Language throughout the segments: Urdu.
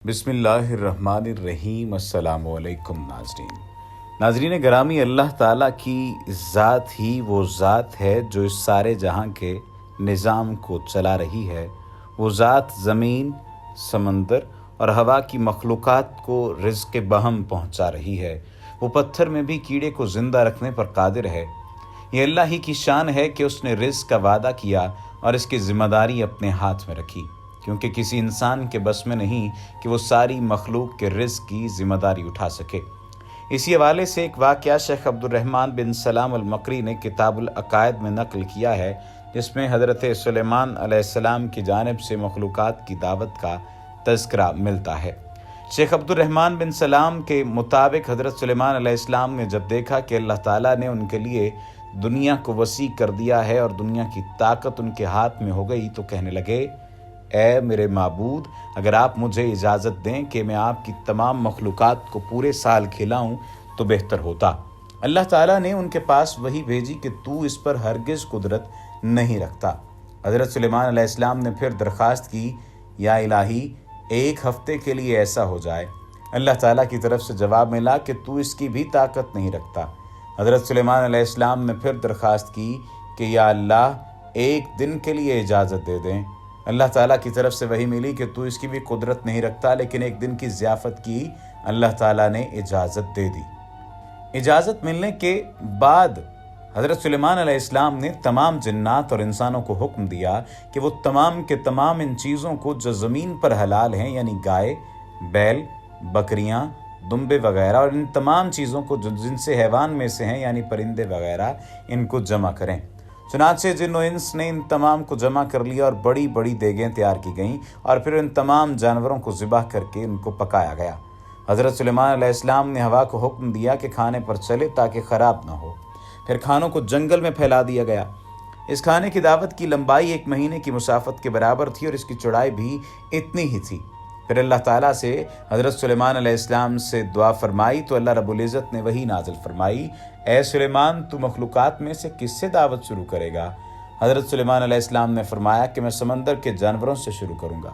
بسم اللہ الرحمن الرحیم۔ السلام علیکم ناظرین گرامی، اللہ تعالیٰ کی ذات ہی وہ ذات ہے جو اس سارے جہاں کے نظام کو چلا رہی ہے۔ وہ ذات زمین، سمندر اور ہوا کی مخلوقات کو رزق بہم پہنچا رہی ہے۔ وہ پتھر میں بھی کیڑے کو زندہ رکھنے پر قادر ہے۔ یہ اللہ ہی کی شان ہے کہ اس نے رزق کا وعدہ کیا اور اس کی ذمہ داری اپنے ہاتھ میں رکھی، کیونکہ کسی انسان کے بس میں نہیں کہ وہ ساری مخلوق کے رزق کی ذمہ داری اٹھا سکے۔ اسی حوالے سے ایک واقعہ شیخ عبد الرحمن بن سلام المقری نے کتاب العقائد میں نقل کیا ہے، جس میں حضرت سلیمان علیہ السلام کی جانب سے مخلوقات کی دعوت کا تذکرہ ملتا ہے۔ شیخ عبد الرحمن بن سلام کے مطابق حضرت سلیمان علیہ السلام نے جب دیکھا کہ اللہ تعالیٰ نے ان کے لیے دنیا کو وسیع کر دیا ہے اور دنیا کی طاقت ان کے ہاتھ میں ہو گئی، تو کہنے لگے، اے میرے معبود، اگر آپ مجھے اجازت دیں کہ میں آپ کی تمام مخلوقات کو پورے سال کھلاؤں تو بہتر ہوتا۔ اللہ تعالیٰ نے ان کے پاس وحی بھیجی کہ تو اس پر ہرگز قدرت نہیں رکھتا۔ حضرت سلیمان علیہ السلام نے پھر درخواست کی، یا الہی، ایک ہفتے کے لیے ایسا ہو جائے۔ اللہ تعالیٰ کی طرف سے جواب ملا کہ تو اس کی بھی طاقت نہیں رکھتا۔ حضرت سلیمان علیہ السلام نے پھر درخواست کی کہ یا اللہ، ایک دن کے لیے اجازت دے دیں۔ اللہ تعالیٰ کی طرف سے وحی ملی کہ تو اس کی بھی قدرت نہیں رکھتا، لیکن ایک دن کی ضیافت کی اللہ تعالیٰ نے اجازت دے دی۔ اجازت ملنے کے بعد حضرت سلیمان علیہ السلام نے تمام جنات اور انسانوں کو حکم دیا کہ وہ تمام کے تمام ان چیزوں کو جو زمین پر حلال ہیں، یعنی گائے، بیل، بکریاں، دمبے وغیرہ، اور ان تمام چیزوں کو جو جن سے حیوان میں سے ہیں، یعنی پرندے وغیرہ، ان کو جمع کریں۔ چنانچہ جن و انس نے ان تمام کو جمع کر لیا اور بڑی بڑی دیگیں تیار کی گئیں، اور پھر ان تمام جانوروں کو ذبح کر کے ان کو پکایا گیا۔ حضرت سلیمان علیہ السلام نے ہوا کو حکم دیا کہ کھانے پر چلے تاکہ خراب نہ ہو۔ پھر کھانوں کو جنگل میں پھیلا دیا گیا۔ اس کھانے کی دعوت کی لمبائی 1 مہینے کی مسافت کے برابر تھی اور اس کی چوڑائی بھی اتنی ہی تھی۔ پھر اللہ تعالیٰ سے حضرت سلیمان علیہ السلام سے دعا فرمائی تو اللہ رب العزت نے وحی نازل فرمائی، اے سلیمان، تو مخلوقات میں سے کس سے دعوت شروع کرے گا؟ حضرت سلیمان علیہ السلام نے فرمایا کہ میں سمندر کے جانوروں سے شروع کروں گا۔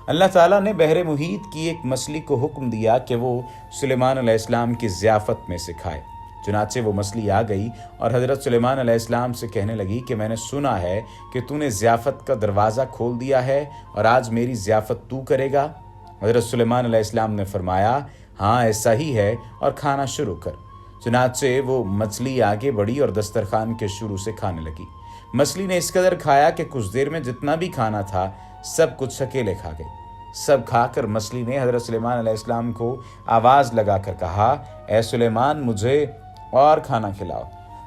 اللہ تعالیٰ نے بحر محیط کی ایک مچھلی کو حکم دیا کہ وہ سلیمان علیہ السلام کی ضیافت میں سے کھائے۔ چنانچہ وہ مچھلی آ گئی اور حضرت سلیمان علیہ السلام سے کہنے لگی کہ میں نے سنا ہے کہ تو نے ضیافت کا دروازہ کھول دیا ہے اور آج میری ضیافت تو کرے گا؟ حضرت سلیمان علیہ السلام نے فرمایا، ہاں ایسا ہی ہے، اور کھانا شروع کر۔ چنانچہ وہ مچھلی آگے بڑھی اور دسترخوان کے شروع سے کھانے لگی۔ مچھلی نے اس قدر کھایا کہ کچھ دیر میں جتنا بھی کھانا تھا سب کچھ اکیلے کھا گئی۔ سب کھا کر مچھلی نے حضرت سلیمان علیہ السلام کو آواز لگا کر کہا، اے سلیمان، مجھے اور کھانا کھلاؤ۔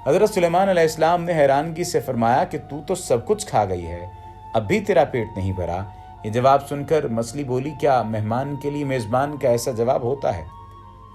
حضرت سلیمان علیہ السلام نے حیرانگی سے فرمایا کہ تو سب کچھ کھا گئی ہے، اب بھی تیرا پیٹ نہیں بھرا؟ یہ جواب سن کر مچھلی بولی، کیا مہمان کے لیے میزبان کا ایسا جواب ہوتا ہے؟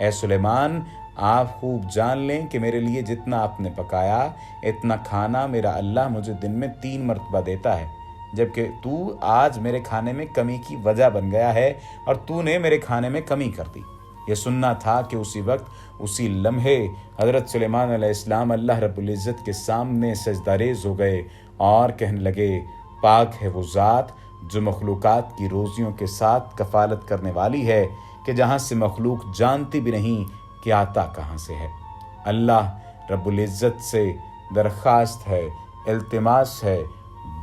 اے سلیمان، آپ خوب جان لیں کہ میرے لیے جتنا آپ نے پکایا اتنا کھانا میرا اللہ مجھے دن میں 3 مرتبہ دیتا ہے، جبکہ تو آج میرے کھانے میں کمی کی وجہ بن گیا ہے اور تو نے میرے کھانے میں کمی کر دی۔ یہ سننا تھا کہ اسی وقت، اسی لمحے حضرت سلیمان علیہ السلام اللہ رب العزت کے سامنے سجدہ ریز ہو گئے اور کہنے لگے، پاک ہے وہ ذات جو مخلوقات کی روزیوں کے ساتھ کفالت کرنے والی ہے کہ جہاں سے مخلوق جانتی بھی نہیں کہ آتا کہاں سے ہے۔ اللہ رب العزت سے درخواست ہے، التماس ہے،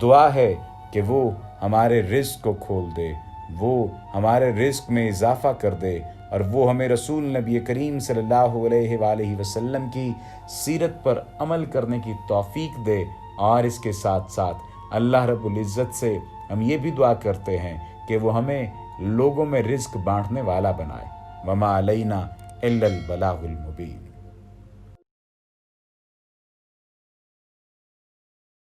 دعا ہے کہ وہ ہمارے رزق کو کھول دے، وہ ہمارے رزق میں اضافہ کر دے، اور وہ ہمیں رسول نبی کریم صلی اللہ علیہ وآلہ وسلم کی سیرت پر عمل کرنے کی توفیق دے۔ اور اس کے ساتھ ساتھ اللہ رب العزت سے ہم یہ بھی دعا کرتے ہیں کہ وہ ہمیں لوگوں میں رزق بانٹنے والا بنائے۔ وما علینا الا البلاغ المبین۔